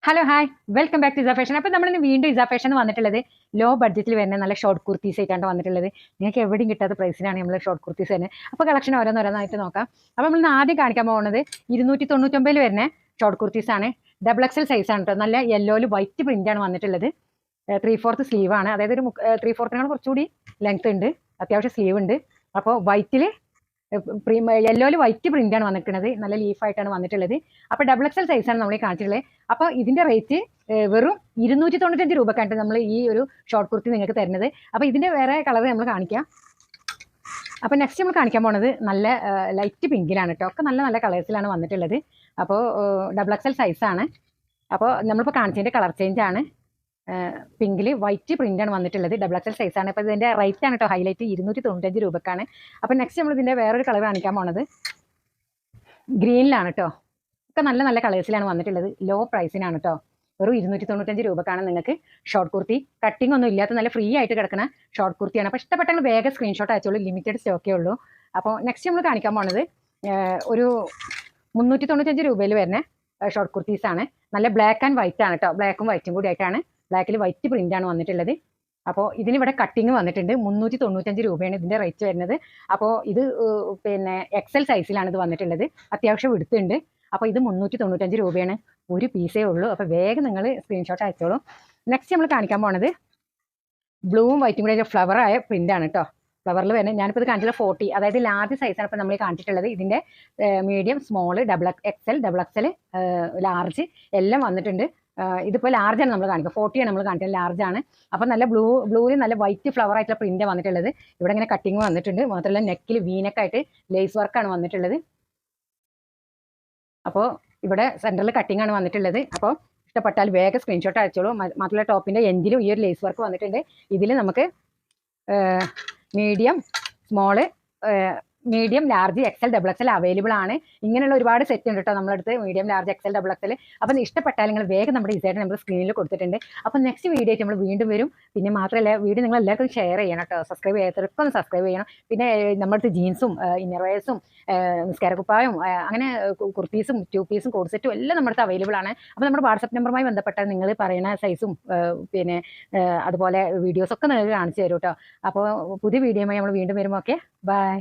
Hello hi welcome back to Isa fashion. അപ്പോൾ നമ്മളിന്ന് വീണ്ടും ഇസ ഫാഷൻ വന്നിട്ടുള്ളത് ലോ ബഡ്ജറ്റിൽ വരുന്ന നല്ല ഷോർട്ട് കുർത്തീസ് ആയിട്ടാണ് വന്നിട്ടുള്ളത്. നിങ്ങൾക്ക് എവിടെയും കിട്ടാത്ത പ്രൈസിനാണ് നമ്മൾ ഷോർട്ട് കുർത്തീസ് തന്നെ. അപ്പോൾ കളക്ഷൻ ഓരോന്നോരോന്നായിട്ട് നോക്കാം. അപ്പോൾ നമ്മൾ ആദ്യം കാണിക്കാൻ പോകുന്നത് 299 വരുന്ന ഷോർട്ട് കുർത്തീസ് ആണ്. ഡബിൾ എക്സൽ സൈസ് ആണ് കേട്ടോ. നല്ല യെല്ലോയിൽ വൈറ്റ് പ്രിന്റ് ആണ് വന്നിട്ടുള്ളത്. 3/4 സ്ലീവ് ആണ്, അതായത് ഒരു 3/4 കുറച്ചുകൂടി ലെങ്ത് ഉണ്ട്, അത്യാവശ്യം സ്ലീവ് ഉണ്ട്. അപ്പോൾ വൈറ്റിൽ യെല്ലോയിൽ വൈറ്റ് പ്രിന്റ് ആണ് വന്നിട്ടുള്ളത്. നല്ല ലീഫായിട്ടാണ് വന്നിട്ടുള്ളത്. അപ്പോൾ ഡബിൾ എക്സൽ സൈസാണ് നമ്മൾ കാണിച്ചിട്ടുള്ളത്. അപ്പോൾ ഇതിന്റെ റേറ്റ് വെറും 295 രൂപക്കാണ് നമ്മൾ ഈ ഒരു ഷോർട്ട് കുർത്തി നിങ്ങൾക്ക് തരുന്നത്. അപ്പോൾ ഇതിന്റെ വേറെ കളർ നമ്മൾ കാണിക്കാം. അപ്പോൾ നെക്സ്റ്റ് നമ്മൾ കാണിക്കാൻ പോണത് നല്ല ലൈറ്റ് പിങ്കിലാണ് കേട്ടോ. ഒക്കെ നല്ല നല്ല കളേഴ്സിലാണ് വന്നിട്ടുള്ളത്. അപ്പോൾ ഡബിൾ എക്സൽ സൈസാണ്. അപ്പോൾ നമ്മളിപ്പോൾ കാണിച്ചതിന്റെ കളർ ചേഞ്ച് ആണ്. പിങ്കിൽ വൈറ്റ് പ്രിന്റ് ആണ് വന്നിട്ടുള്ളത്. ഡബിൾ എക്സൽ സൈസാണ്. അപ്പോൾ ഇതിന്റെ റേറ്റ് ആണ് കേട്ടോ ഹൈലൈറ്റ്, 295 രൂപക്കാണ്. അപ്പോൾ നെക്സ്റ്റ് നമ്മൾ ഇതിന്റെ വേറൊരു കളർ കാണിക്കാൻ പോണത് ഗ്രീനിലാണ് കേട്ടോ. ഒക്കെ നല്ല നല്ല കളേഴ്സിലാണ് വന്നിട്ടുള്ളത്. ലോ പ്രൈസിനാണ് കേട്ടോ. വെറും 295 രൂപക്കാണ് നിങ്ങൾക്ക് ഷോർട്ട് കുർത്തി. കട്ടിംഗ് ഒന്നും ഇല്ലാത്ത നല്ല ഫ്രീ ആയിട്ട് കിടക്കുന്ന ഷോർട്ട് കുർത്തിയാണ്. അപ്പോൾ ഇഷ്ടപ്പെട്ടെങ്കിൽ വേഗം സ്ക്രീൻഷോട്ട് അയച്ചോളൂ, ലിമിറ്റഡ് സ്റ്റോക്കേ ഉള്ളൂ. അപ്പോൾ നെക്സ്റ്റ് നമ്മൾ കാണിക്കാൻ പോണത് ഒരു 395 രൂപയിൽ വരുന്ന ഷോർട്ട് കുർത്തീസാണ്. നല്ല ബ്ലാക്ക് ആൻഡ് വൈറ്റ് ആണ് കേട്ടോ. ബ്ലാക്കും വൈറ്റും കൂടി ആയിട്ടാണ്. ബ്ലാക്കിൽ വൈറ്റ് പ്രിന്റ് ആണ് വന്നിട്ടുള്ളത്. അപ്പോൾ ഇതിനിവിടെ കട്ടിങ് വന്നിട്ടുണ്ട്. 395 രൂപയാണ് ഇതിന്റെ റേറ്റ് വരുന്നത്. അപ്പോൾ ഇത് പിന്നെ എക്സൽ സൈസിലാണ് ഇത് വന്നിട്ടുള്ളത്. അത്യാവശ്യം എടുത്തുണ്ട്. അപ്പോൾ ഇത് 395 രൂപയാണ്. ഒരു പീസേ ഉള്ളൂ. അപ്പോൾ വേഗം നിങ്ങൾ സ്ക്രീൻഷോട്ട് അയച്ചോളൂ. നെക്സ്റ്റ് നമ്മൾ കാണിക്കാൻ പോണത് ബ്ലൂവും വൈറ്റും കൂടി ഫ്ലവർ ആയ പ്രിന്റ് ആണ് കേട്ടോ. ഫ്ലവറിൽ വരുന്നത് ഞാനിപ്പോൾ ഇത് കാണിച്ചിട്ടുള്ള 40, അതായത് ലാർജ് സൈസാണ് ഇപ്പോൾ നമ്മൾ കാണിച്ചിട്ടുള്ളത്. ഇതിന്റെ medium, small, double XL, large എല്ലാം വന്നിട്ടുണ്ട്. ഇതിപ്പോൾ ലാർജാണ് നമ്മൾ കാണിക്കുക. 40 ആണ് നമ്മൾ കാണിക്കുന്നത്, ലാർജ് ആണ്. അപ്പോൾ നല്ല ബ്ലൂവിൽ നല്ല വൈറ്റ് ഫ്ലവർ ആയിട്ടുള്ള പ്രിന്റ് വന്നിട്ടുള്ളത്. ഇവിടെ ഇങ്ങനെ കട്ടിങ് വന്നിട്ടുണ്ട്. മാത്രമല്ല നെക്കിൽ വീനക്കായിട്ട് ലേസ് വർക്കാണ് വന്നിട്ടുള്ളത്. അപ്പോൾ ഇവിടെ സെൻറ്ററിൽ കട്ടിങ് ആണ് വന്നിട്ടുള്ളത്. അപ്പോൾ ഇഷ്ടപ്പെട്ടാൽ വേഗം സ്ക്രീൻഷോട്ട് അയച്ചോളൂ. മാത്രമല്ല ടോപ്പിൻ്റെ എൻഡിലും ഈ ഒരു ലേസ് വർക്ക് വന്നിട്ടുണ്ട്. ഇതിൽ നമുക്ക് medium, small, medium, large, XL, double XL available ആണ്. ഇങ്ങനെയുള്ള ഒരുപാട് സെറ്റ് ഉണ്ട് കേട്ടോ നമ്മളടുത്ത്. Medium, large, XL, double XL. അപ്പോൾ ഇഷ്ടപ്പെട്ടാൽ നിങ്ങൾ വേഗം നമ്മുടെ ഇസൈഡ് നമ്മൾ സ്ക്രീനിൽ കൊടുത്തിട്ടുണ്ട്. അപ്പോൾ നെക്സ്റ്റ് വീഡിയോ ആയിട്ട് നമ്മൾ വീണ്ടും വരും. പിന്നെ മാത്രമല്ല വീഡിയോ നിങ്ങൾ എല്ലാവർക്കും ഷെയർ ചെയ്യണം കേട്ടോ. സബ്സ്ക്രൈബ് ചെയ്യാത്തവർക്കും ഒന്ന് സബ്സ്ക്രൈബ് ചെയ്യണം. പിന്നെ നമ്മുടെ ജീൻസും ഇന്നർവെയർസും നിസ്കാരക്കുപ്പായും അങ്ങനെ കുർത്തീസും 2 പീസും കോഡ് സെറ്റും എല്ലാം നമ്മുടെ അടുത്ത് അവൈലബിൾ ആണ്. അപ്പോൾ നമ്മുടെ വാട്സപ്പ് നമ്പറുമായി ബന്ധപ്പെട്ടാൽ നിങ്ങൾ പറയുന്ന സൈസും പിന്നെ അതുപോലെ വീഡിയോസൊക്കെ നിങ്ങൾക്ക് കാണിച്ചു തരും കേട്ടോ. അപ്പോൾ പുതിയ വീഡിയോയുമായി നമ്മൾ വീണ്ടും വരുമ്പോൾ ഓക്കെ ബൈ.